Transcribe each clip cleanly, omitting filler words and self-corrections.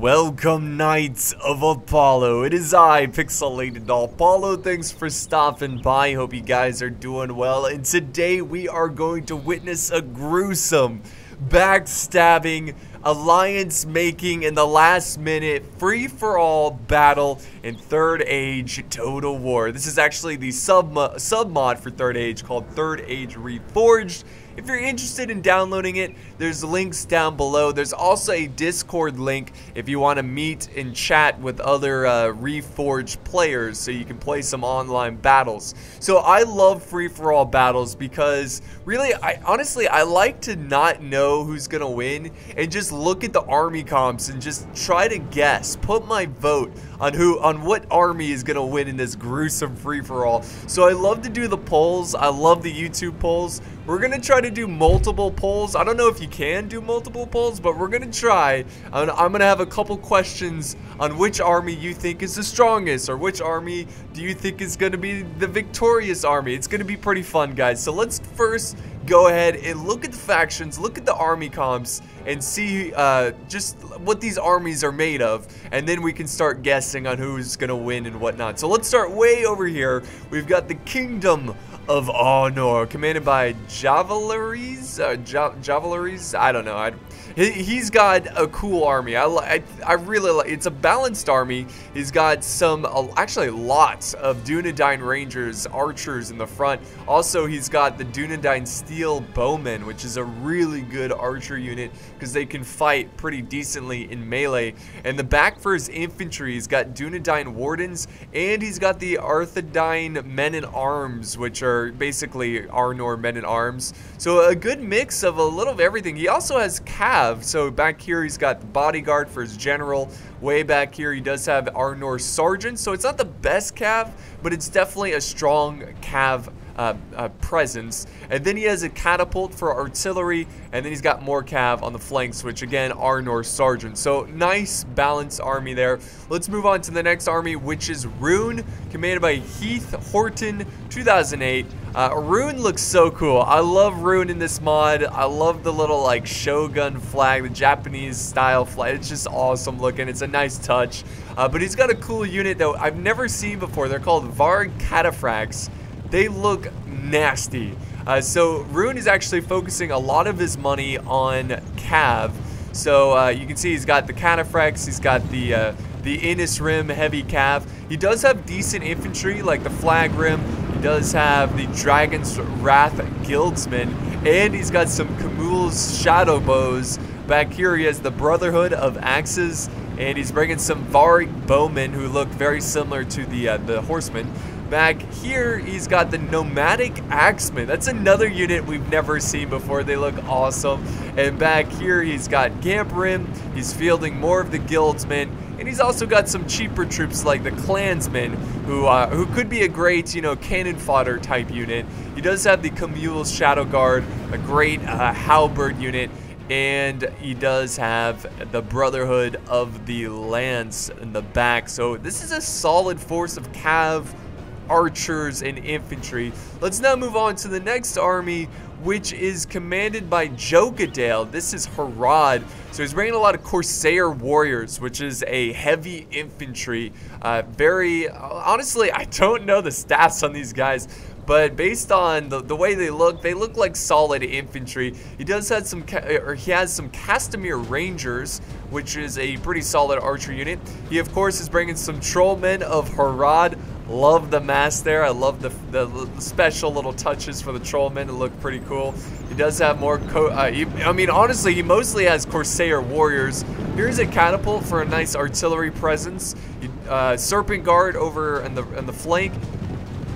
Welcome, Knights of Apollo. It is I, Pixelated-Apollo. Thanks for stopping by. Hope you guys are doing well. And today we are going to witness a gruesome, backstabbing, alliance-making, in the last-minute, free-for-all battle in Third Age Total War. This is actually the sub-mod for Third Age called Third Age Reforged. If you're interested in downloading it, there's links down below. There's also a Discord link if you want to meet and chat with other Reforged players so you can play some online battles. So I love free-for-all battles because really, honestly, I like to not know who's going to win and just look at the army comps and just try to guess, put my vote on what army is going to win in this gruesome free-for-all. So I love to do the polls. I love the YouTube polls. We're going to try to do multiple polls. I don't know if you can do multiple polls, but we're going to try. I'm going to have a couple questions on which army you think is the strongest, or which army do you think is going to be the victorious army. It's going to be pretty fun, guys. So let's first go ahead and look at the factions, look at the army comps, and see just what these armies are made of, and then we can start guessing on who's gonna win and whatnot. So let's start way over here. We've got the Kingdom of Arnor, commanded by Javalaries. I don't know. He's got a cool army. I really like. It's a balanced army. He's got some, actually lots of Dunedain Rangers, archers in the front. Also, he's got the Dunedain Steel Bowmen, which is a really good archer unit because they can fight pretty decently in melee. And the back for his infantry, he's got Dunedain Wardens, and he's got the Arthedain Men-at-Arms, which are basically Arnor Men-at-Arms. So a good mix of a little of everything. He also has Cav. So back here he's got the bodyguard for his general. Way back here he does have Arnor Sergeant. So it's not the best Cav, but it's definitely a strong Cav presence. And then he has a catapult for artillery, and then he's got more Cav on the flanks, which again, Arnor Sergeant. So nice balanced army there. Let's move on to the next army, which is Rhun, commanded by Heath Horton, 2008. Rhun looks so cool. I love Rhun in this mod. I love the little like shogun flag, the Japanese style flag. It's just awesome looking. It's a nice touch. But he's got a cool unit that I've never seen before. They're called Varg Cataphracts. They look nasty. So Rhun is actually focusing a lot of his money on Cav. So you can see he's got the Cataphracts, he's got the Innis Rim heavy Cav. He does have decent infantry like the Flag Rim. He does have the Dragon's Wrath Guildsmen, and he's got some Camul's Shadow Bows. Back here he has the Brotherhood of Axes, and he's bringing some Varg Bowmen who look very similar to the Horsemen. Back here, he's got the Nomadic Axemen. That's another unit we've never seen before. They look awesome. And back here, he's got Gamprim. He's fielding more of the Guildsmen. And he's also got some cheaper troops like the Clansmen, who could be a great, cannon fodder type unit. He does have the Camul's Shadow Guard, a great halberd unit. And he does have the Brotherhood of the Lance in the back. So this is a solid force of Cav, archers, and infantry. Let's now move on to the next army, which is commanded by Jogadale. This is Harad. So he's bringing a lot of Corsair warriors, which is a heavy infantry. Honestly, I don't know the stats on these guys, but based on the way they look like solid infantry. He does have some, he has some Castamere Rangers, which is a pretty solid archer unit. He of course is bringing some Trollmen of Harad. Love the mask there. I love the special little touches for the Trollmen. It look pretty cool. He does have more, I mean, honestly, he mostly has Corsair warriors. Here's a catapult for a nice artillery presence. Serpent Guard over in the flank.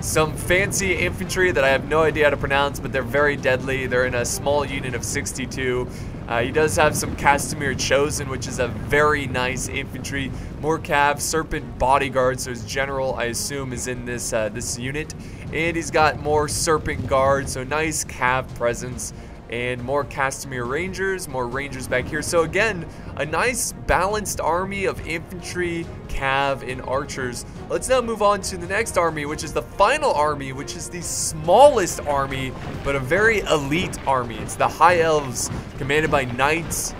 Some fancy infantry that I have no idea how to pronounce, but they're very deadly. They're in a small unit of 62. He does have some Castamere Chosen, which is a very nice infantry. More Cav, Serpent Bodyguard, so his general, I assume, is in this this unit. And he's got more Serpent Guard, so nice Cav presence. And more Castamere Rangers, more Rangers back here. So again, a nice balanced army of infantry, Cav, and archers. Let's now move on to the next army, which is the final army, which is the smallest army, but a very elite army. It's the High Elves, commanded by Knights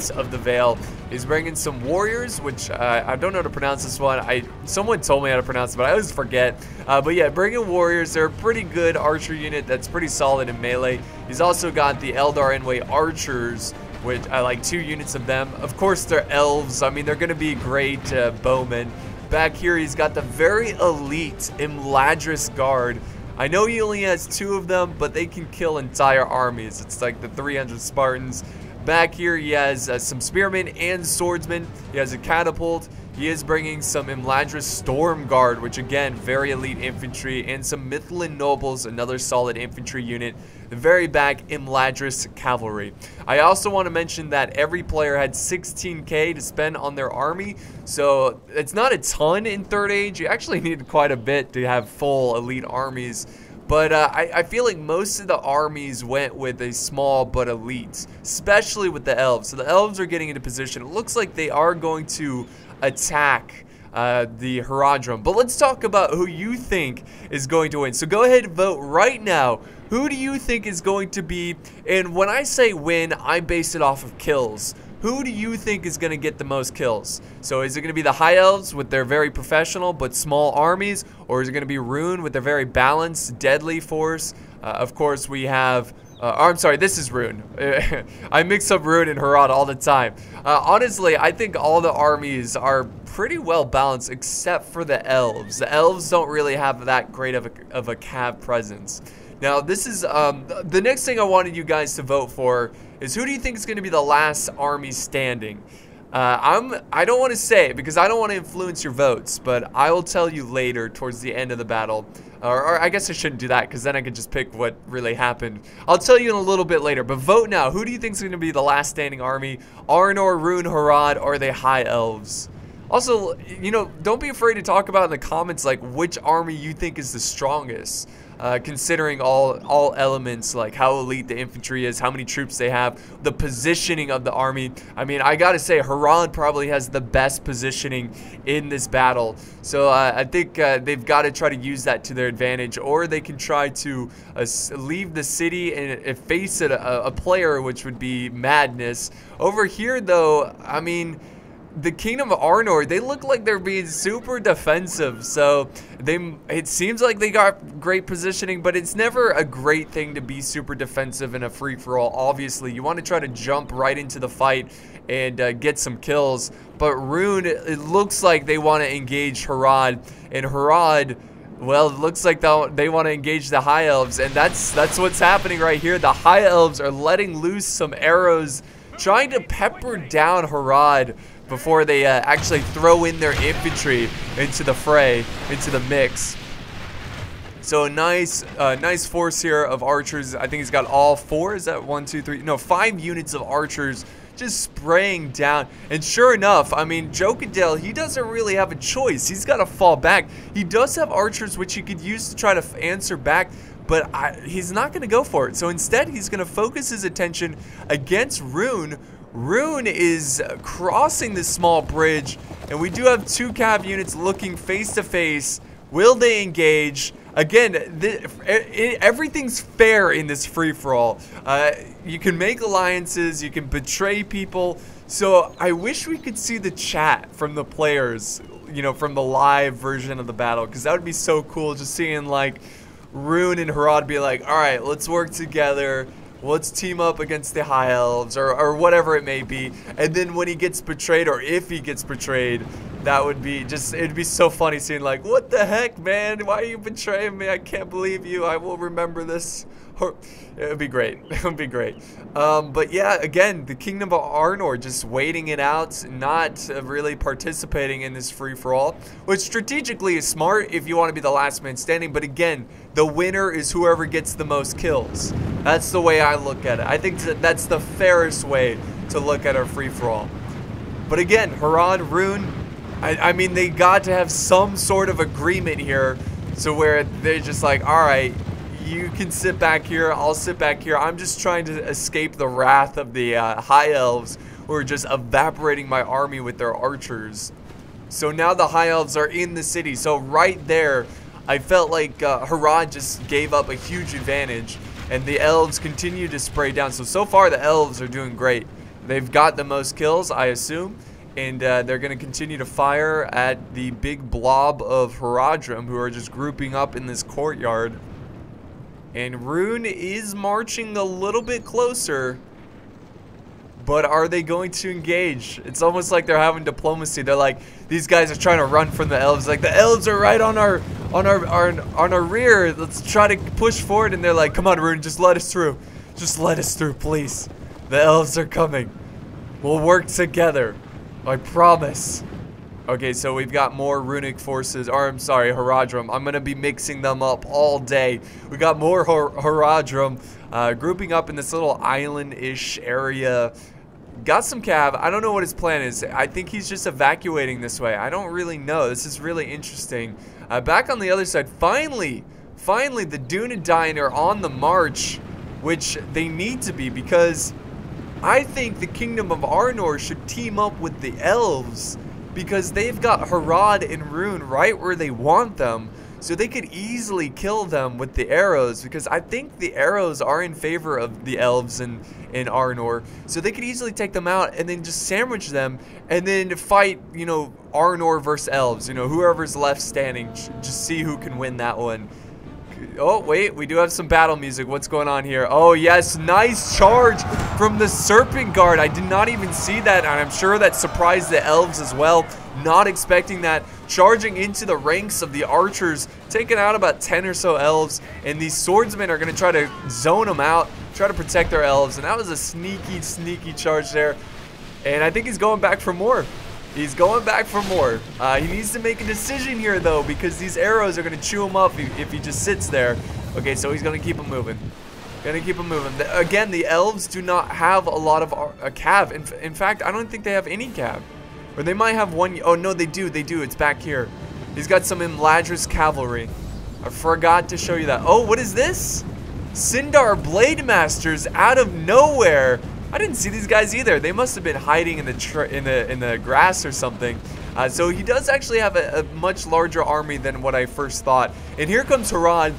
of the Vale. He's bringing some warriors, which I don't know how to pronounce this one. Someone told me how to pronounce it, but I always forget. But yeah, bringing warriors. They're a pretty good archer unit that's pretty solid in melee. He's also got the Eldar Enway archers, which I like 2 units of them. Of course, they're elves. I mean, they're going to be great bowmen. Back here, he's got the very elite Imladris Guard. I know he only has 2 of them, but they can kill entire armies. It's like the 300 Spartans. Back here, he has some spearmen and swordsmen. He has a catapult. He is bringing some Imladris Storm Guard, which again, very elite infantry, and some Mythilan Nobles, another solid infantry unit. The very back, Imladris Cavalry. I also want to mention that every player had 16k to spend on their army, so it's not a ton in 3rd Age. You actually need quite a bit to have full elite armies. But I feel like most of the armies went with a small but elite, especially with the elves. So the elves are getting into position. It looks like they are going to attack the Harad. But let's talk about who you think is going to win. So go ahead and vote right now. Who do you think is going to be, and when I say win, I base it off of kills. Who do you think is going to get the most kills? So is it going to be the High Elves with their very professional but small armies? Or is it going to be Rhun with their very balanced, deadly force? Of course, we have... I'm sorry, this is Rhun. I mix up Rhun and Harad all the time. Honestly, I think all the armies are pretty well balanced except for the Elves. The Elves don't really have that great of a cav presence. Now, this is the next thing I wanted you guys to vote for is who do you think is going to be the last army standing? I don't want to say because I don't want to influence your votes, but I will tell you later towards the end of the battle. Or I guess I shouldn't do that because then I could just pick what really happened. I'll tell you in a little bit later, but vote now. Who do you think is going to be the last standing army? Arnor, Rhun, Harad, or are they High Elves? Also, you know, don't be afraid to talk about in the comments like which army you think is the strongest. Considering all elements, like how elite the infantry is, how many troops they have, the positioning of the army. I mean, I gotta say, Harad probably has the best positioning in this battle. So I think they've got to try to use that to their advantage, or they can try to leave the city and face a player, which would be madness. Over here, though, I mean, the Kingdom of Arnor, they look like they're being super defensive, so it seems like they got great positioning, but it's never a great thing to be super defensive in a free-for-all. Obviously, you want to try to jump right into the fight and get some kills, but Rhun, it looks like they want to engage Harad, and Harad, well, it looks like they want to engage the High Elves, and that's what's happening right here. The High Elves are letting loose some arrows, trying to pepper down Harad before they actually throw in their infantry into the fray, into the mix. So a nice force here of archers. I think he's got all 4. Is that 1, 2, 3? No, 5 units of archers just spraying down. And sure enough, I mean, Jokadale, he doesn't really have a choice. He's got to fall back. He does have archers which he could use to try to answer back, but he's not going to go for it. So instead, he's going to focus his attention against Rhun. Rhun is crossing this small bridge, and we do have 2 cav units looking face to face. Will they engage? Again, everything's fair in this free-for-all. You can make alliances, you can betray people. So I wish we could see the chat from the players, you know, from the live version of the battle, because that would be so cool, just seeing like Rhun and Harad be like, all right, let's work together. Let's team up against the High Elves or whatever it may be. And then when he gets betrayed, or if he gets betrayed, that would be just, it'd be so funny seeing like, what the heck, man? Why are you betraying me? I can't believe you. I will remember this. It would be great. It would be great. But yeah, again, the Kingdom of Arnor just waiting it out, not really participating in this free-for-all, which strategically is smart if you want to be the last man standing. But again, the winner is whoever gets the most kills. That's the way I look at it. I think that's the fairest way to look at our free-for-all. But again, Harad, Rhun, I mean, they got to have some sort of agreement here to where they're just like, all right, you can sit back here, I'll sit back here. I'm just trying to escape the wrath of the High Elves who are just evaporating my army with their archers. So now the High Elves are in the city. So right there, I felt like Harad just gave up a huge advantage, and the Elves continue to spray down. So far the Elves are doing great. They've got the most kills, I assume. And they're going to continue to fire at the big blob of Harad, who are just grouping up in this courtyard. And Rhun is marching a little bit closer. But are they going to engage? It's almost like they're having diplomacy. They're like, these guys are trying to run from the elves. Like, the elves are right on our rear. Let's try to push forward. And they're like, come on, Rhun, just let us through. Just let us through, please. The elves are coming. We'll work together. I promise. Okay, so we've got more runic forces. Or, I'm sorry, Haradrim. I'm going to be mixing them up all day. We got more Haradrim grouping up in this little island-ish area. Got some cav. I don't know what his plan is. I think he's just evacuating this way. I don't really know. This is really interesting. Back on the other side, finally, the Dunedain are on the march, which they need to be, because I think the Kingdom of Arnor should team up with the Elves, because they've got Harad and Rhun right where they want them. So they could easily kill them with the arrows, because I think the arrows are in favor of the elves in Arnor. So they could easily take them out and then just sandwich them and then fight, you know, Arnor versus elves. You know, whoever's left standing, just see who can win that one. Oh, wait, we do have some battle music. What's going on here? Oh, yes, nice charge from the Serpent Guard. I did not even see that, and I'm sure that surprised the elves as well. Not expecting that. Charging into the ranks of the archers, taking out about 10 or so elves, and these swordsmen are going to try to zone them out, try to protect their elves, and that was a sneaky charge there. And I think he's going back for more. He's going back for more. He needs to make a decision here, though, because these arrows are going to chew him up if he just sits there. Okay, so he's going to keep him moving. Again, the elves do not have a lot of a cav. In fact, I don't think they have any cav. Or they might have one. Oh, no, they do. It's back here. He's got some Imladris cavalry. I forgot to show you that. Oh, what is this? Sindar Blade Masters out of nowhere. I didn't see these guys either. They must have been hiding in the grass or something. So he does actually have a much larger army than what I first thought. And here comes Harad.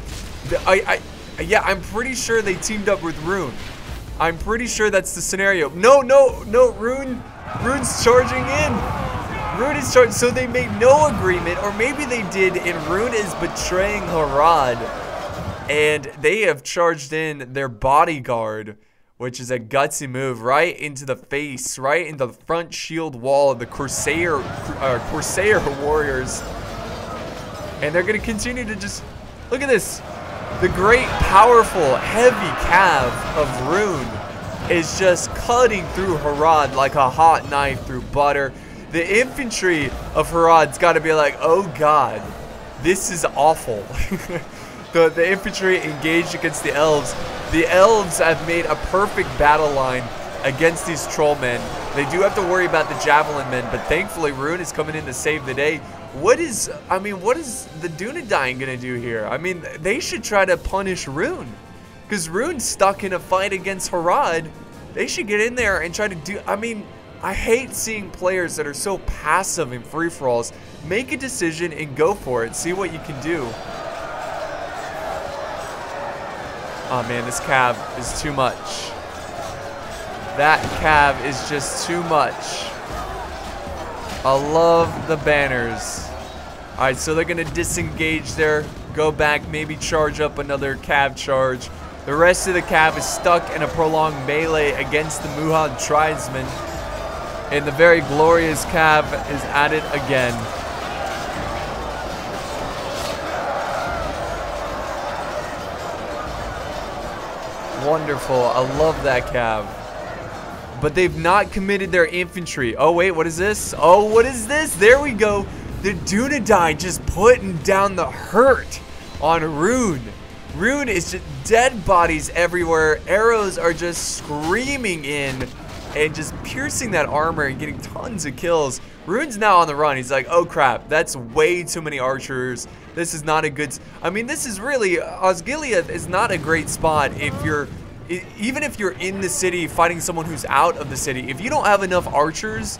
Yeah, I'm pretty sure they teamed up with Rhun. I'm pretty sure that's the scenario. No, Rhun's charging in. Rhun is charging. So they made no agreement, or maybe they did, and Rhun is betraying Harad. And they have charged in their bodyguard, which is a gutsy move, right into the face, right into the front shield wall of the Corsair warriors. And they're going to continue to just, look at this. The great, powerful, heavy cav of Rhun is just cutting through Harad like a hot knife through butter. The infantry of Harad's got to be like, oh god, this is awful. The infantry engaged against the elves. The elves have made a perfect battle line against these troll men. They do have to worry about the javelin men, but thankfully Rhun is coming in to save the day. What is the Dunedain gonna do here? I mean, they should try to punish Rhun, because Rhun's stuck in a fight against Harad. They should get in there and try to do, I mean, I hate seeing players that are so passive in free-for-alls. Make a decision and go for it. See what you can do. Oh man, this cav is too much. That cav is just too much. I love the banners. Alright, so they're going to disengage there, go back, maybe charge up another cav charge. The rest of the cav is stuck in a prolonged melee against the Muhan tribesmen. And the very glorious cav is at it again. Wonderful. I love that cav. But they've not committed their infantry. Oh, wait, what is this? Oh, what is this? There we go. The Dunedain just putting down the hurt on Rhun. Rhun is just dead bodies everywhere. Arrows are just screaming in and just piercing that armor and getting tons of kills. Rhun's now on the run. He's like, oh crap, that's way too many archers. This is not a good... I mean, this is really... Osgiliath is not a great spot if you're... Even if you're in the city fighting someone who's out of the city. If you don't have enough archers,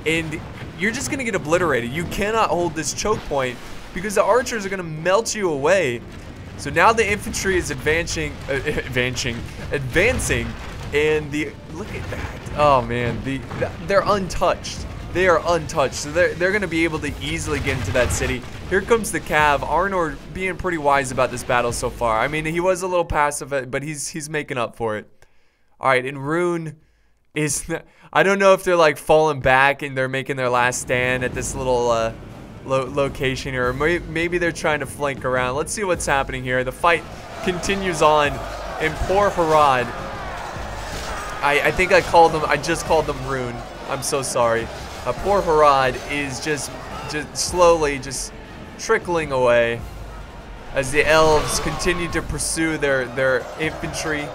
and you're just going to get obliterated. You cannot hold this choke point because the archers are going to melt you away. So now the infantry is advancing, and the... Look at that. oh man, they're untouched. They are untouched, so they're gonna be able to easily get into that city. Here comes the Cav. Arnor being pretty wise about this battle so far. I mean, he was a little passive, but he's making up for it. All right, and Rhun is, I don't know if they're like falling back and they're making their last stand at this little location here, or maybe they're trying to flank around. Let's see what's happening here. The fight continues on, and poor Harad. I think I just called them Rhun. I'm so sorry. Poor Harad is just slowly trickling away as the elves continue to pursue their infantry.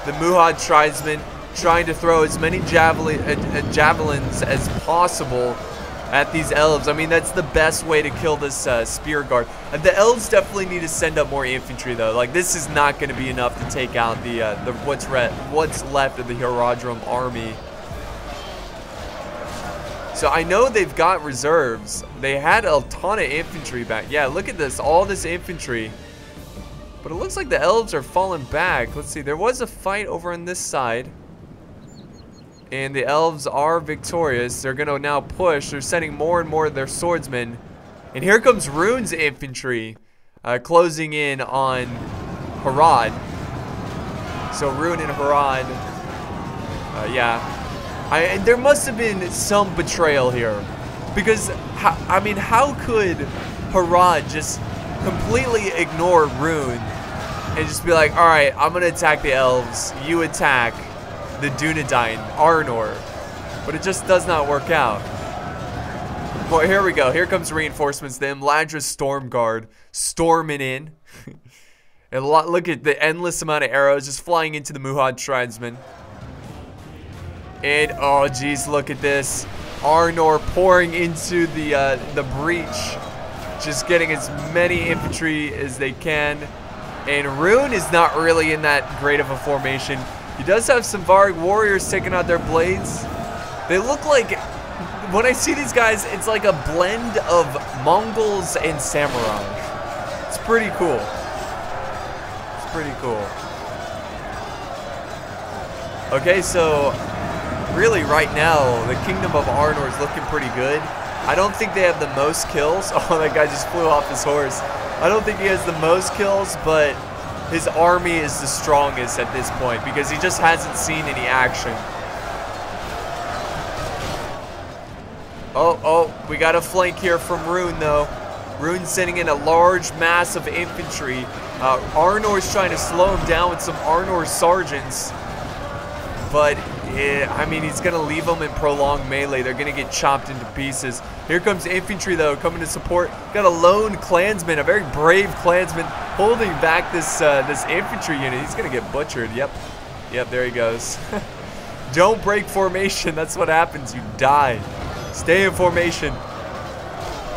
The Muhad tribesmen trying to throw as many javelins as possible at these elves. I mean, that's the best way to kill this spear guard. The elves definitely need to send up more infantry though. Like, this is not going to be enough to take out the what's left of the Haradrim army. So I know they've got reserves. They had a ton of infantry back. Yeah, look at this, all this infantry. But it looks like the elves are falling back. Let's see, there was a fight over on this side. And the elves are victorious. They're going to now push. They're sending more and more of their swordsmen. And here comes Rhun's infantry closing in on Harad. So Rhun and Harad, yeah. And there must have been some betrayal here. Because, I mean, how could Harad just completely ignore Rhun and just be like, alright, I'm going to attack the elves. You attack the Dunedain, Arnor. But it just does not work out. Well, here we go. Here comes reinforcements. The Imladra Storm Guard storming in. And look at the endless amount of arrows just flying into the Muhad tribesmen. And, oh geez, look at this. Arnor pouring into the breach. Just getting as many infantry as they can. And Rhun is not really in that great of a formation. He does have some Varg warriors taking out their blades. They look like, when I see these guys, it's like a blend of Mongols and samurai. It's pretty cool. It's pretty cool. Okay, so really right now, the Kingdom of Arnor is looking pretty good. I don't think they have the most kills. Oh, that guy just flew off his horse. I don't think he has the most kills, but his army is the strongest at this point because he just hasn't seen any action. Oh, we got a flank here from Rhun though. Rhun sending in a large mass of infantry. Arnor's trying to slow him down with some Arnor sergeants. But, I mean, he's going to leave them in prolonged melee. They're going to get chopped into pieces. Here comes infantry, though, coming to support. Got a lone clansman, a very brave clansman, holding back this infantry unit. He's going to get butchered. Yep, there he goes. Don't break formation. That's what happens. You die. Stay in formation.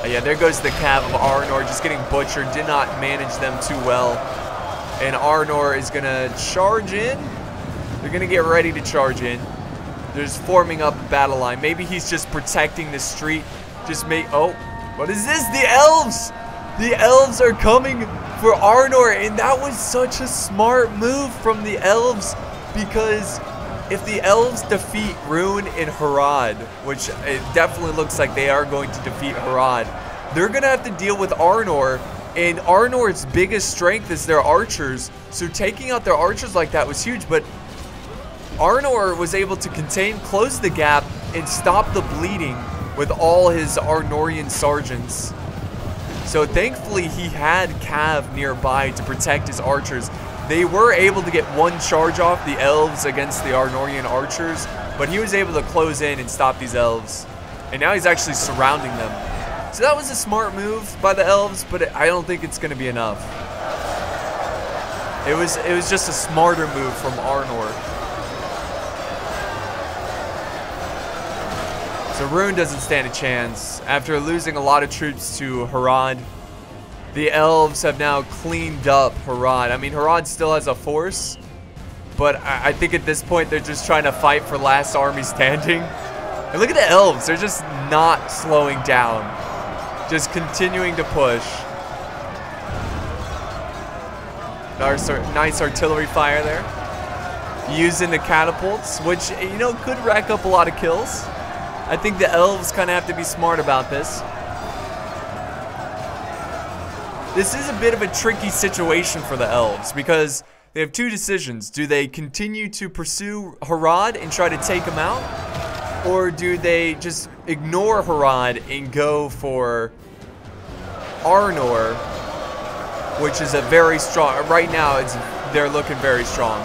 Yeah, there goes the Cav of Arnor, just getting butchered. Did not manage them too well. And Arnor is going to charge in. They're going to get ready to charge in. They're just forming up a battle line. Maybe he's just protecting the street. Oh, what is this? The elves! The elves are coming for Arnor, and that was such a smart move from the elves, because if the elves defeat Rhun and Harad, which it definitely looks like they are going to defeat Harad, they're going to have to deal with Arnor, and Arnor's biggest strength is their archers, so taking out their archers like that was huge, but Arnor was able to close the gap, and stop the bleeding with all his Arnorian sergeants. So thankfully he had Cav nearby to protect his archers. They were able to get one charge off the elves against the Arnorian archers, but he was able to close in and stop these elves. And now he's actually surrounding them. So that was a smart move by the elves, but I don't think it's going to be enough. It was just a smarter move from Arnor. So Rhun doesn't stand a chance. After losing a lot of troops to Harad, the elves have now cleaned up Harad. I mean, Harad still has a force, but I think at this point they're just trying to fight for last army standing. And look at the elves. They're just not slowing down. Just continuing to push. Nice artillery fire there. using the catapults, which, you know, could rack up a lot of kills. I think the elves kind of have to be smart about this. This is a bit of a tricky situation for the elves because they have two decisions. Do they continue to pursue Harad and try to take him out? Or do they just ignore Harad and go for Arnor, which is a very strong, right now they're looking very strong.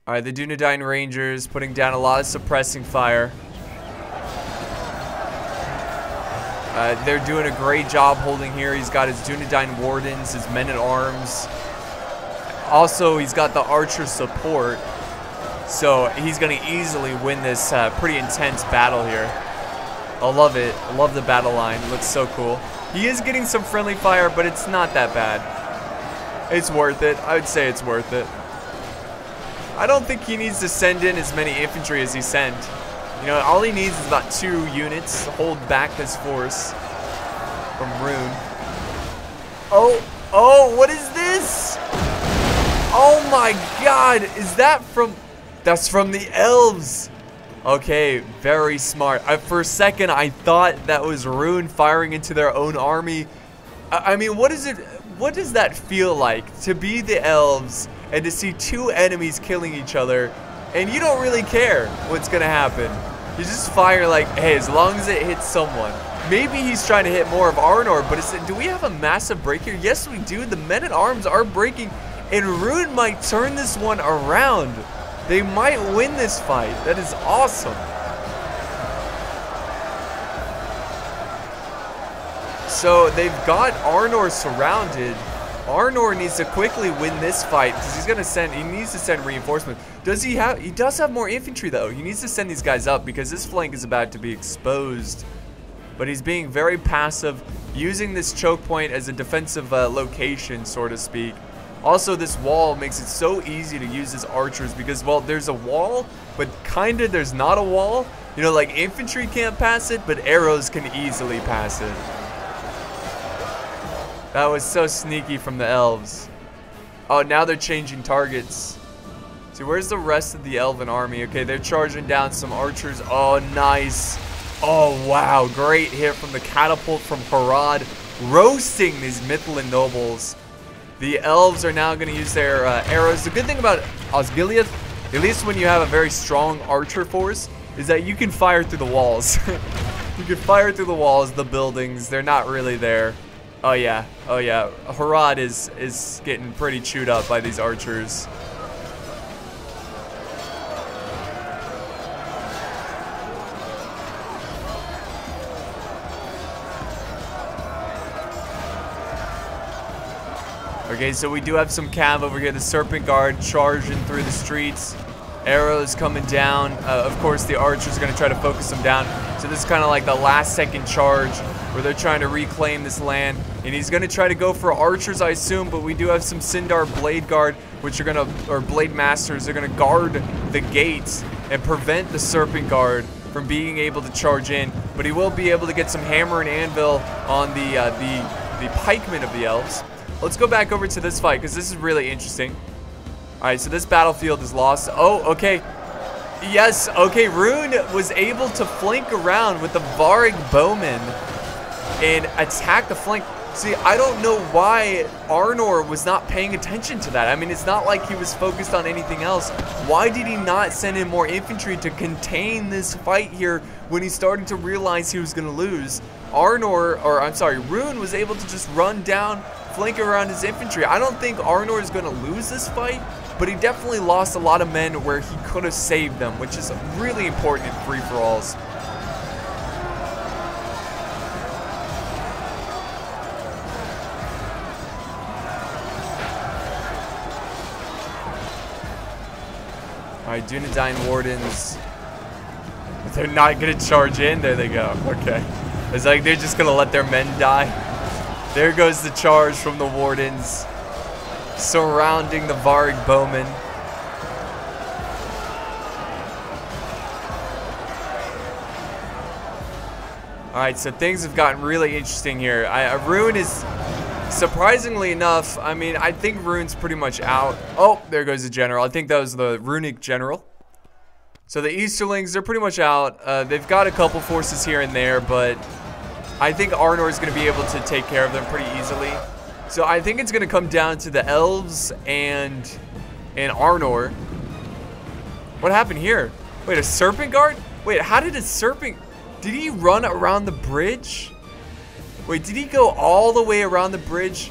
Alright, the Dunedain Rangers putting down a lot of suppressing fire. They're doing a great job holding here. He's got his Dunedain Wardens, his men-at-arms. Also, he's got the archer support. So he's going to easily win this pretty intense battle here. I love it. I love the battle line. It looks so cool. He is getting some friendly fire, but it's not that bad. It's worth it. I would say it's worth it. I don't think he needs to send in as many infantry as he sent. You know, all he needs is about 2 units to hold back this force from Rhun. Oh, what is this? Oh my god, is that from... That's from the elves. Okay, very smart. For a second, I thought that was Rhun firing into their own army. I mean, what does that feel like to be the elves and to see 2 enemies killing each other and you don't really care what's gonna happen? You just fire like, hey, as long as it hits someone. Maybe he's trying to hit more of Arnor, but do we have a massive break here? Yes, we do. The men-at-arms are breaking, and Rhun might turn this one around. They might win this fight. That is awesome. So they've got Arnor surrounded. Arnor needs to quickly win this fight because he needs to send reinforcements. He does have more infantry though. He needs to send these guys up because this flank is about to be exposed. But he's being very passive, using this choke point as a defensive location, so to speak. Also, this wall makes it so easy to use his archers because, well, there's a wall, but kinda there's not a wall. You know, like infantry can't pass it, but arrows can easily pass it. That was so sneaky from the elves. Oh, now they're changing targets. See, where's the rest of the elven army? Okay, they're charging down some archers. Oh, nice. Oh, wow. Great hit from the catapult from Harad, roasting these Mithlin nobles. The elves are now going to use their arrows. The good thing about Osgiliath, at least when you have a very strong archer force, is that you can fire through the walls. You can fire through the walls, the buildings. They're not really there. Oh yeah, oh yeah. Harad is getting pretty chewed up by these archers. Okay, so we do have some cav over here. The Serpent Guard charging through the streets. Arrows coming down. Of course, the archers are going to try to focus them down. So this is kind of like the last second charge where they're trying to reclaim this land. And he's going to try to go for archers, I assume. But we do have some Sindar Blade Guard, which are going to, or Blade Masters, they're going to guard the gates and prevent the Serpent Guard from being able to charge in. But he will be able to get some hammer and anvil on the pikemen of the elves. Let's go back over to this fight because this is really interesting. Alright, so this battlefield is lost. Oh, okay. Yes, okay, Rhun was able to flank around with the Varg bowmen and attack the flank. See, I don't know why Arnor was not paying attention to that. I mean, it's not like he was focused on anything else. Why did he not send in more infantry to contain this fight here when he started to realize he was going to lose? Rhun was able to just run down, flank around his infantry. I don't think Arnor is going to lose this fight, but he definitely lost a lot of men where he could have saved them, which is really important in free-for-alls. Alright, Dunedain Wardens. They're not going to charge in. There they go. Okay. It's like they're just going to let their men die. There goes the charge from the Wardens, surrounding the Varg bowmen. Alright, so things have gotten really interesting here. Rhun is, surprisingly enough, I mean, I think Rhun's pretty much out. Oh, there goes the general. I think that was the runic general. So the Easterlings, they're pretty much out. They've got a couple forces here and there, but I think Arnor is going to be able to take care of them pretty easily. So I think it's going to come down to the Elves and Arnor. What happened here? Wait, a Serpent Guard? Wait, how did a Serpent... Did he run around the bridge? Wait, did he go all the way around the bridge?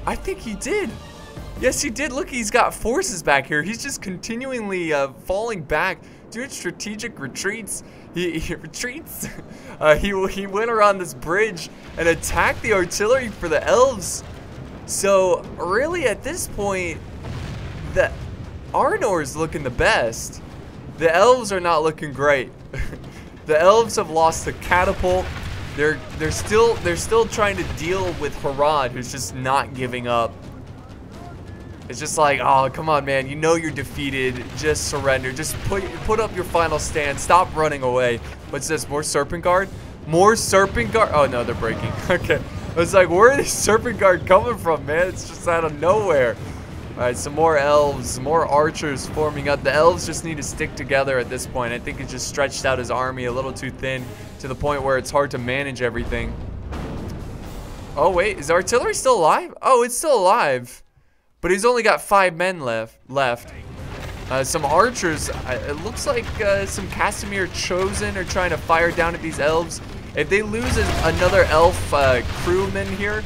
I think he did. Yes, he did. Look, he's got forces back here. He's just continually falling back. Dude, strategic retreats. He retreats. He went around this bridge and attacked the artillery for the Elves. So, really, at this point, the Arnor is looking the best. The Elves are not looking great. The Elves have lost the catapult. They're still trying to deal with Harad, who's just not giving up. It's just like, oh, come on, man. You know you're defeated. Just surrender. Just put up your final stand. Stop running away. What's this? More Serpent Guard? More Serpent Guard? Oh, no, they're breaking. Okay. I was like, where are these Serpent Guard coming from, man? It's just out of nowhere. All right, some more Elves, more archers forming up. The Elves just need to stick together at this point. I think it just stretched out his army a little too thin to the point where it's hard to manage everything. Oh, wait. Is the artillery still alive? Oh, it's still alive. But he's only got 5 men left. Some archers. It looks like some Casimir Chosen are trying to fire down at these Elves. If they lose another Elf crewman here,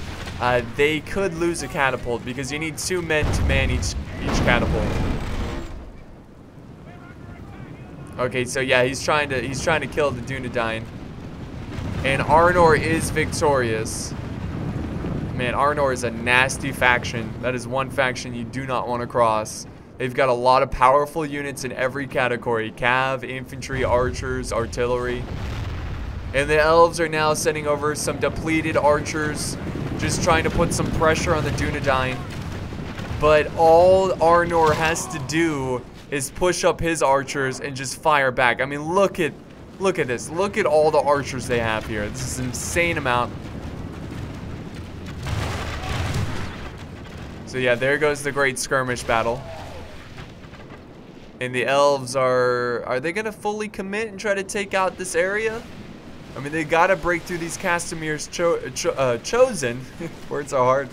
they could lose a catapult because you need 2 men to man each catapult. Okay, so yeah, he's trying to kill the Dunedain, and Arnor is victorious. Man, Arnor is a nasty faction. That is one faction you do not want to cross. They've got a lot of powerful units in every category: cav, infantry, archers, artillery. And the Elves are now sending over some depleted archers, just trying to put some pressure on the Dunedain. But all Arnor has to do is push up his archers and just fire back. I mean, look at this. Look at all the archers they have here. This is an insane amount. So yeah, there goes the great skirmish battle. And the Elves are they gonna fully commit and try to take out this area? I mean, they gotta break through these Casimir's chosen. Words are hard.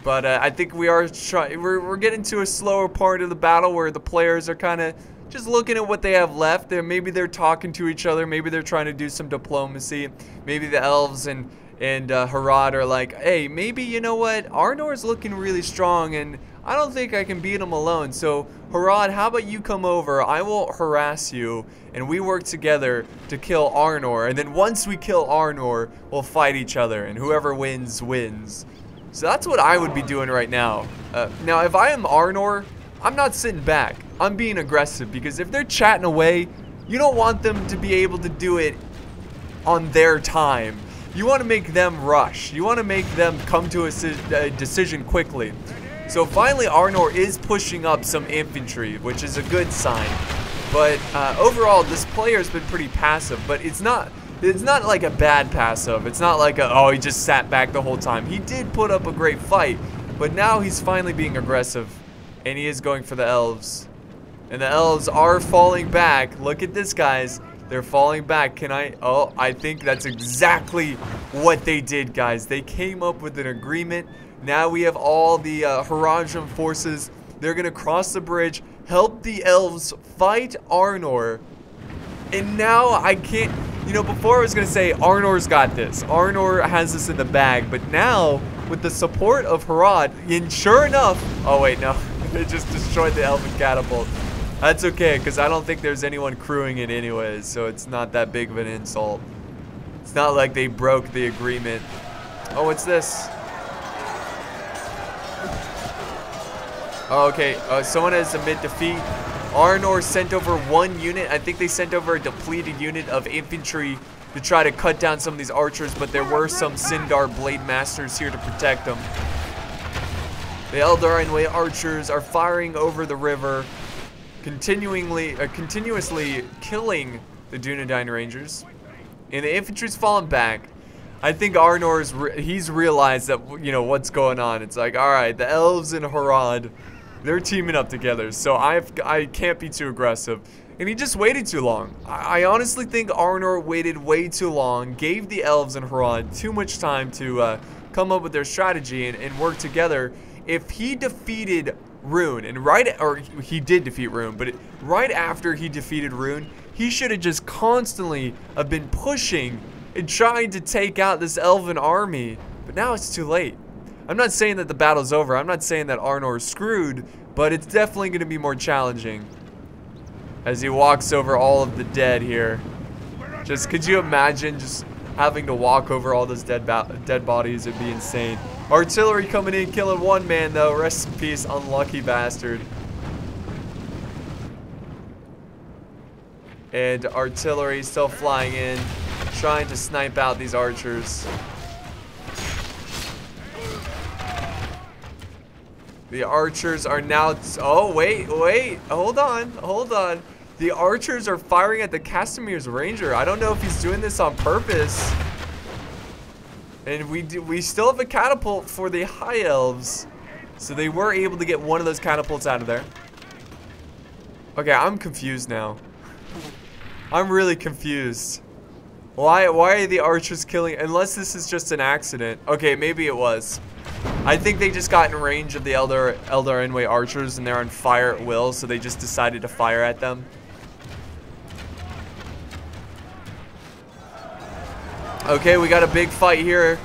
But I think we're getting to a slower part of the battle where the players are kind of just looking at what they have left. Maybe they're talking to each other. Maybe they're trying to do some diplomacy. Maybe the Elves and Harad are like, hey, maybe, you know what, Arnor's looking really strong and I don't think I can beat him alone. So Harad, how about you come over? I won't harass you and we work together to kill Arnor. And then once we kill Arnor, we'll fight each other and whoever wins, wins. So that's what I would be doing right now. Now, if I am Arnor, I'm not sitting back. I'm being aggressive because if they're chatting away, you don't want them to be able to do it on their time. You want to make them rush. You want to make them come to a decision quickly. So finally, Arnor is pushing up some infantry, which is a good sign. But overall, this player has been pretty passive. But it's not like a bad passive. It's not like oh, he just sat back the whole time. He did put up a great fight, but now he's finally being aggressive, and he is going for the Elves. And the Elves are falling back. Look at this, guys. They're falling back. Oh, I think that's exactly what they did, guys. They came up with an agreement. Now we have all the Haradrim forces. They're going to cross the bridge, help the Elves fight Arnor. And now I can't, you know, before I was going to say Arnor's got this. Arnor has this in the bag. But now, with the support of Harad, and sure enough, oh wait, no. They just destroyed the Elven catapult. That's okay, because I don't think there's anyone crewing it anyways, so it's not that big of an insult. It's not like they broke the agreement. Oh, what's this? Oh, okay, someone has admitted defeat. Arnor sent over 1 unit. I think they sent over a depleted unit of infantry to try to cut down some of these archers, but there were some Sindar Blade Masters here to protect them. The Eldarin Way archers are firing over the river, continuously killing the Dunedain Rangers. and the infantry's falling back. I think Arnor's he's realized that, you know, what's going on. It's like, all right, the Elves and Harad, they're teaming up together, so I can't be too aggressive. And he just waited too long. I honestly think Arnor waited way too long, gave the Elves and Harad too much time to come up with their strategy and work together. If he defeated Rhun, he did defeat Rhun, but right after he defeated Rhun, he should have just constantly have been pushing and trying to take out this Elven army. But now it's too late. I'm not saying that the battle's over. I'm not saying that Arnor is screwed, but it's definitely going to be more challenging as he walks over all of the dead here. Just could you imagine just having to walk over all those dead bodies? It'd be insane. Artillery coming in, killing one man though. Rest in peace, unlucky bastard. And artillery still flying in, trying to snipe out these archers. The archers are now, oh wait, hold on. The archers are firing at the Castamir's ranger. I don't know if he's doing this on purpose. And we still have a catapult for the high elves. So they were able to get one of those catapults out of there. Okay, I'm confused now. I'm really confused. Why are the archers killing, unless this is just an accident. Okay, maybe it was. I think they just got in range of the Elder Enway archers and they're on fire at will, so they just decided to fire at them. Okay, we got a big fight here.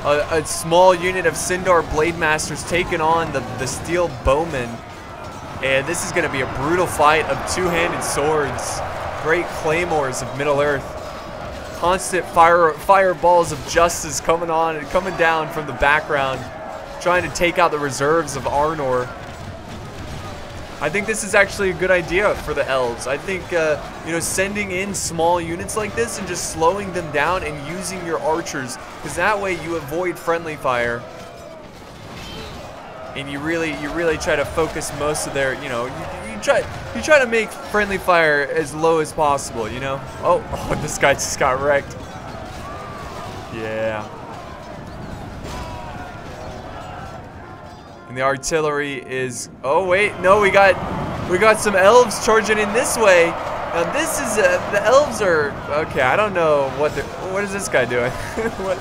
A small unit of Sindar Blade Masters taking on the Steel Bowmen. And this is going to be a brutal fight of two-handed swords. Great claymores of Middle-earth. Constant fireballs of justice coming on and coming down from the background. Trying to take out the reserves of Arnor. I think this is actually a good idea for the Elves. I think, you know, sending in small units like this and just slowing them down and using your archers, because that way you avoid friendly fire. And you really try to focus most of their, you know, you try to make friendly fire as low as possible, you know? Oh, this guy just got wrecked. Yeah. And the artillery is, oh wait, no, we got some elves charging in this way. Now this is the elves are okay. I don't know what is this guy doing? What?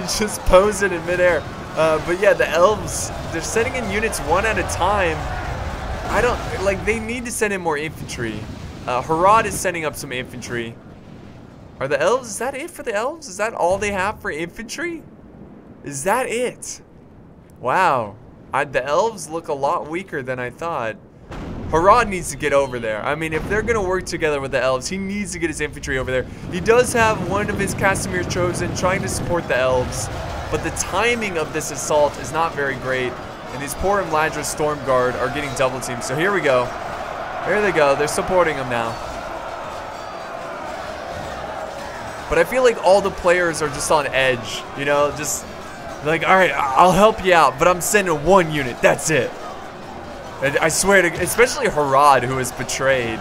He's just posing in midair. But yeah, the elves, they're sending in units one at a time. I don't like. They need to send in more infantry. Harad is sending up some infantry. Are the elves? Is that it for the elves? Is that all they have for infantry? Is that it? Wow. The elves look a lot weaker than I thought. Harad needs to get over there. I mean, if they're going to work together with the elves, he needs to get his infantry over there. He does have one of his Castamir's chosen trying to support the elves, but the timing of this assault is not very great, and these poor Imladra Storm Guard are getting double teamed. So here we go. Here they go. They're supporting him now. But I feel like all the players are just on edge, you know, just like, all right, I'll help you out, but I'm sending one unit. That's it. And I swear to, especially Harad, who was betrayed.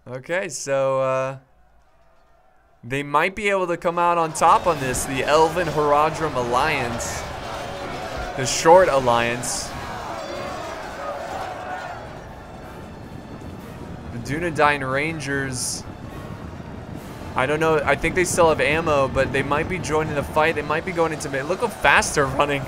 Okay, so they might be able to come out on top on this. The Elven Haradrim Alliance, the Short Alliance. The Dunedain Rangers. I don't know. I think they still have ammo, but they might be joining the fight. They might be going into mid. Look how fast they're running.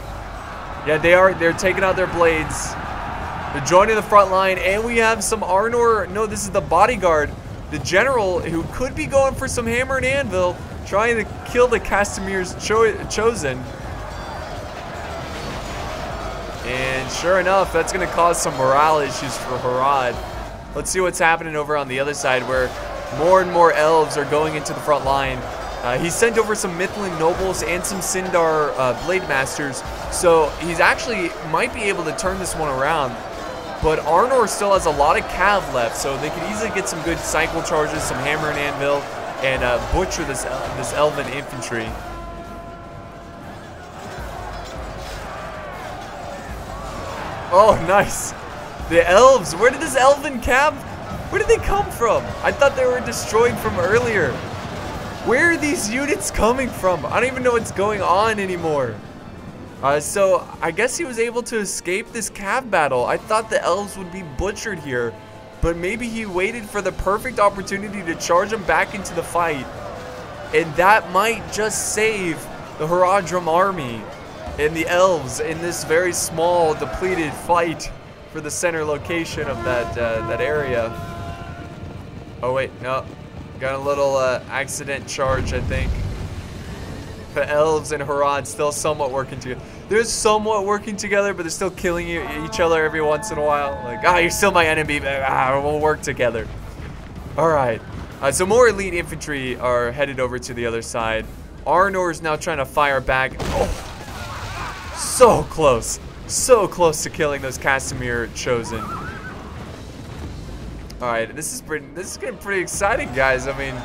Yeah, they are. They're taking out their blades. They're joining the front line, and we have some Arnor. No, this is the bodyguard, the general, who could be going for some hammer and anvil, trying to kill the Castamir's chosen. And sure enough, that's going to cause some morale issues for Harad. Let's see what's happening over on the other side, where more and more elves are going into the front line. He sent over some Mythilan nobles and some Sindar Blade Masters, so he's actually might be able to turn this one around. But Arnor still has a lot of cav left, so they could easily get some good cycle charges, some hammer and anvil, and butcher this elven infantry. Oh, nice. The elves. Where did this elven cav Where did they come from? I thought they were destroyed from earlier. Where are these units coming from? I don't even know what's going on anymore. So I guess he was able to escape this cav battle. I thought the elves would be butchered here, but maybe he waited for the perfect opportunity to charge them back into the fight. And that might just save the Haradrim army and the elves in this very small, depleted fight for the center location of that area. Oh wait, no. Got a little accident charge, I think. The elves and Harad still somewhat working together. They're somewhat working together, but they're still killing each other every once in a while. Like, you're still my enemy, but we'll work together. Alright. So more elite infantry are headed over to the other side. Arnor is now trying to fire back. Oh, so close. So close to killing those Casimir chosen. Alright, this is getting pretty exciting, guys. I mean,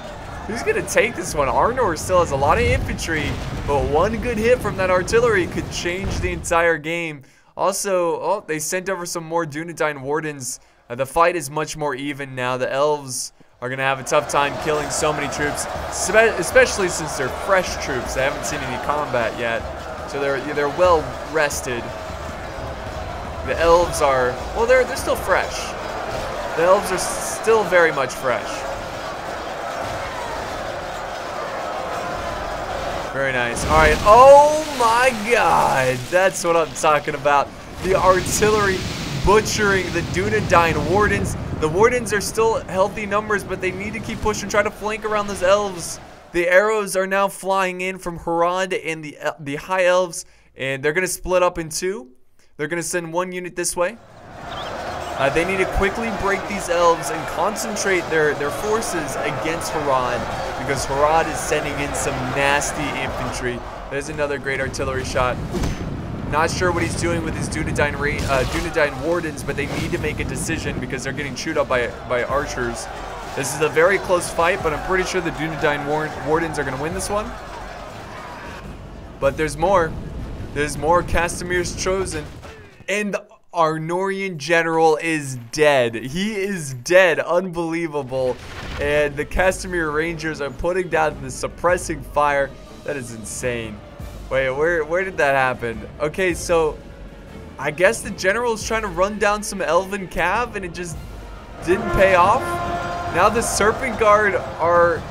who's gonna take this one? Arnor still has a lot of infantry, but one good hit from that artillery could change the entire game. Also, oh, they sent over some more Dunedain Wardens. The fight is much more even now. The elves are gonna have a tough time killing so many troops, especially since they're fresh troops. They haven't seen any combat yet, so they're well rested. The elves are, well, they're still fresh. The elves are still very much fresh. Very nice. All right. Oh my God. That's what I'm talking about. The artillery butchering the Dunedain Wardens. The Wardens are still healthy numbers, but they need to keep pushing, try to flank around those elves. The arrows are now flying in from Harad and the High Elves, and they're going to split up in two. They're going to send one unit this way. They need to quickly break these elves and concentrate their forces against Harad, because Harad is sending in some nasty infantry. There's another great artillery shot. Not sure what he's doing with his Dunedain Wardens, but they need to make a decision because they're getting chewed up by archers. This is a very close fight, but I'm pretty sure the Dunedain Wardens are going to win this one. But there's more. There's more Casimir's chosen. And the Arnorian general is dead. He is dead. Unbelievable. And the Casimir Rangers are putting down the suppressing fire. That is insane. Wait, where did that happen? Okay, so I guess the general is trying to run down some elven cav and it just didn't pay off. Now the Serpent Guard are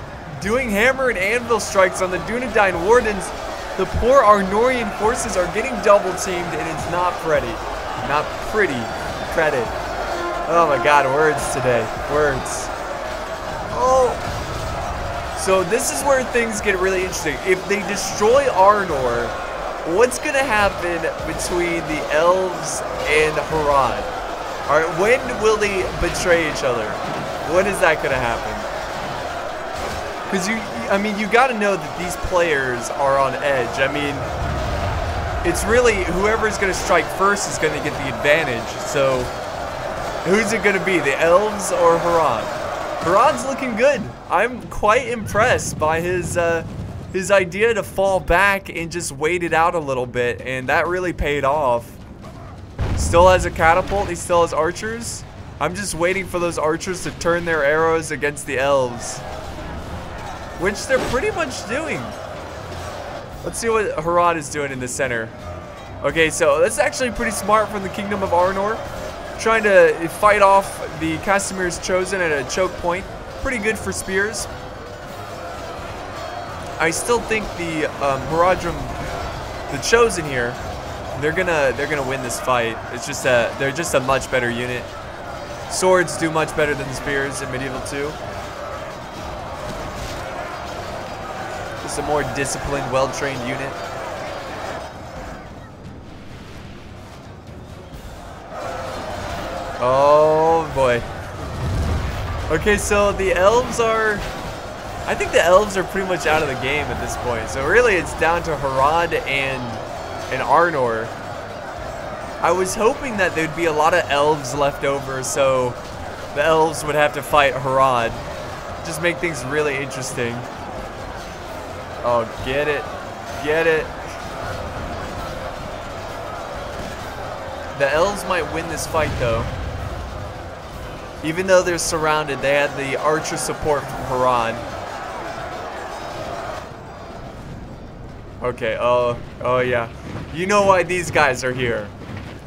doing hammer and anvil strikes on the Dunedain Wardens. The poor Arnorian forces are getting double teamed and it's not pretty. Not pretty. Credit. Oh my God, words today. Words. Oh. So this is where things get really interesting. If they destroy Arnor, what's going to happen between the Elves and Harad? All right, when will they betray each other? When is that going to happen? Because you got to know that these players are on edge. I mean, it's really whoever's going to strike first is going to get the advantage. So who's it going to be, the Elves or Harad? Harad's looking good. I'm quite impressed by his idea to fall back and just wait it out a little bit, and that really paid off. Still has a catapult. He still has archers. I'm just waiting for those archers to turn their arrows against the elves, which they're pretty much doing. Let's see what Harad is doing in the center. Okay, so that's actually pretty smart from the Kingdom of Arnor. Trying to fight off the Casimir's chosen at a choke point. Pretty good for spears. I still think the Haradrim, the chosen here, they're gonna win this fight. It's just they're just a much better unit. Swords do much better than spears in Medieval 2. Just a more disciplined, well-trained unit. Oh boy. Okay, so the elves are, I think the elves are pretty much out of the game at this point. So really it's down to Harad and Arnor. I was hoping that there'd be a lot of elves left over, so the elves would have to fight Harad. Just make things really interesting. Oh, get it. Get it. The elves might win this fight though. Even though they're surrounded, they had the archer support from Harad. Okay, oh yeah. You know why these guys are here.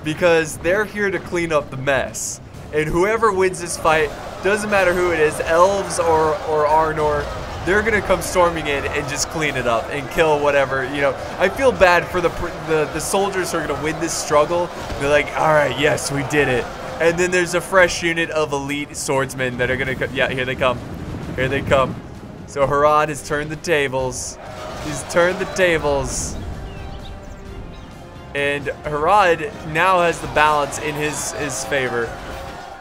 Because they're here to clean up the mess. And whoever wins this fight, doesn't matter who it is, Elves or Arnor, they're gonna come storming in and just clean it up and kill whatever, you know. I feel bad for the soldiers who are gonna win this struggle. They're like, all right, yes, we did it. And then there's a fresh unit of elite swordsmen that are gonna come. Yeah, here they come. Here they come. So Harad has turned the tables. He's turned the tables. And Harad now has the balance in his favor.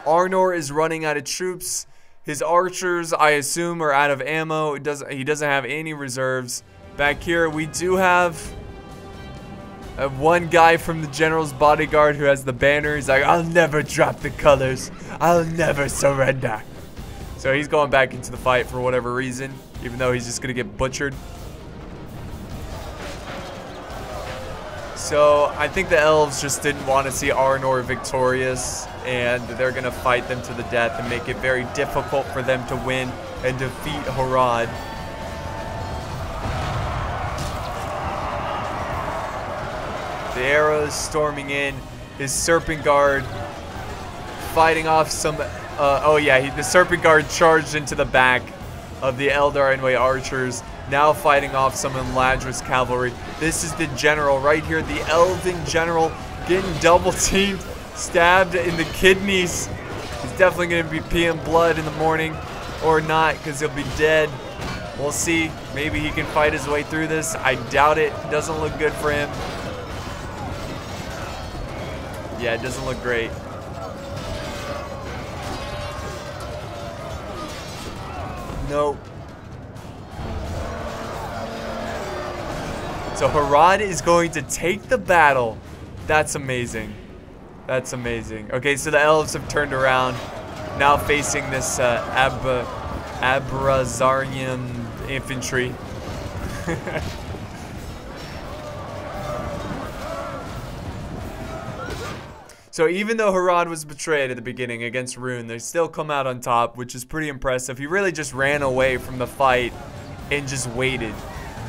Arnor is running out of troops. His archers, I assume, are out of ammo. He doesn't have any reserves. Back here, we do have one guy from the general's bodyguard who has the banner. He's like, I'll never drop the colors. I'll never surrender. So he's going back into the fight for whatever reason, even though he's just going to get butchered. So I think the Elves just didn't want to see Arnor victorious, and they're going to fight them to the death and make it very difficult for them to win and defeat Harad. The arrows storming in. His Serpent Guard fighting off some... oh yeah, the Serpent Guard charged into the back of the Eldar Enway archers. Now fighting off some Ladris cavalry. This is the general right here. The Elven general getting double teamed. Stabbed in the kidneys. He's definitely going to be peeing blood in the morning. Or not, because he'll be dead. We'll see. Maybe he can fight his way through this. I doubt it. Doesn't look good for him. Yeah, it doesn't look great. Nope. So Harad is going to take the battle. That's amazing. That's amazing. Okay, so the Elves have turned around. Now facing this Abrazarian infantry. So even though Harad was betrayed at the beginning against Rhun, they still come out on top, which is pretty impressive. He really just ran away from the fight and just waited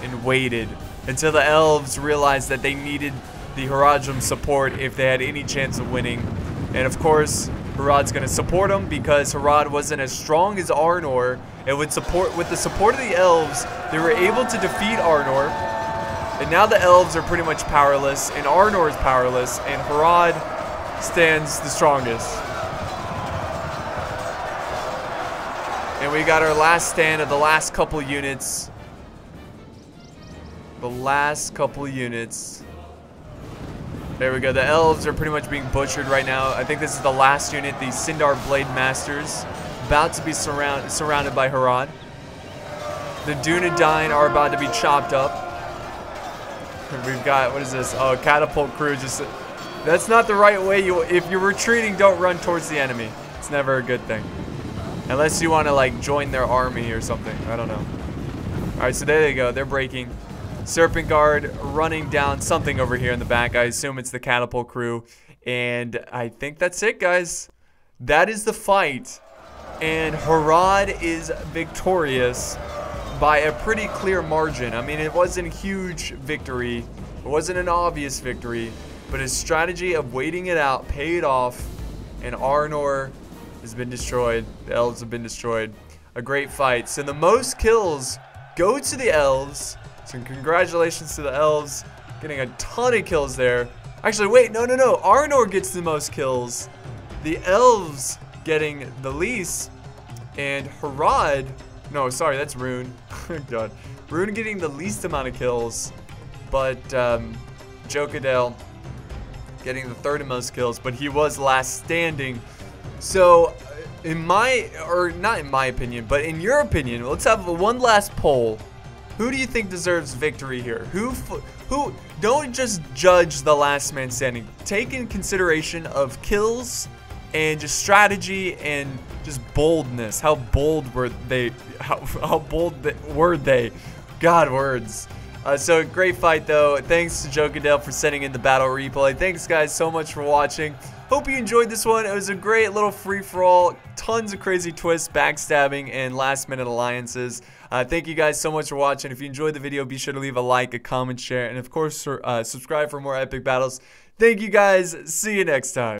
and waited until the Elves realized that they needed the Haradrim support if they had any chance of winning. And of course, Harad's going to support them because Harad wasn't as strong as Arnor. And with the support of the Elves, they were able to defeat Arnor. And now the Elves are pretty much powerless, and Arnor is powerless, and Harad stands the strongest. And we got our last stand of the last couple units. The last couple units. There we go. The Elves are pretty much being butchered right now. I think this is the last unit, the Sindar Blade Masters, about to be surrounded by Harad. The Dunedain are about to be chopped up. And we've got, what is this? Oh, catapult crew just... That's not the right way. If you're retreating, don't run towards the enemy. It's never a good thing. Unless you want to, like, join their army or something. I don't know. Alright, so there they go. They're breaking. Serpent Guard running down something over here in the back. I assume it's the catapult crew. And I think that's it, guys. That is the fight. And Harad is victorious by a pretty clear margin. I mean, it wasn't a huge victory. It wasn't an obvious victory. But his strategy of waiting it out paid off, and Arnor has been destroyed. The Elves have been destroyed. A great fight. So the most kills go to the Elves. So congratulations to the Elves. Getting a ton of kills there. Actually, wait, no. Arnor gets the most kills. The Elves getting the least. And Harad, no, sorry, that's Rhun. God. Rhun getting the least amount of kills. But Jokadale getting the third most kills, but he was last standing. So in my, or not in my opinion, but in your opinion, let's have one last poll. Who do you think deserves victory here? Who don't just judge the last man standing. Take in consideration of kills and just strategy and just boldness. How bold were they? How bold were they? God, words. So great fight though. Thanks to Jokadale for sending in the battle replay. Thanks guys so much for watching. Hope you enjoyed this one. It was a great little free-for-all. Tons of crazy twists, backstabbing, and last-minute alliances. Thank you guys so much for watching. If you enjoyed the video, be sure to leave a like, a comment, share, and of course, subscribe for more epic battles. Thank you guys. See you next time.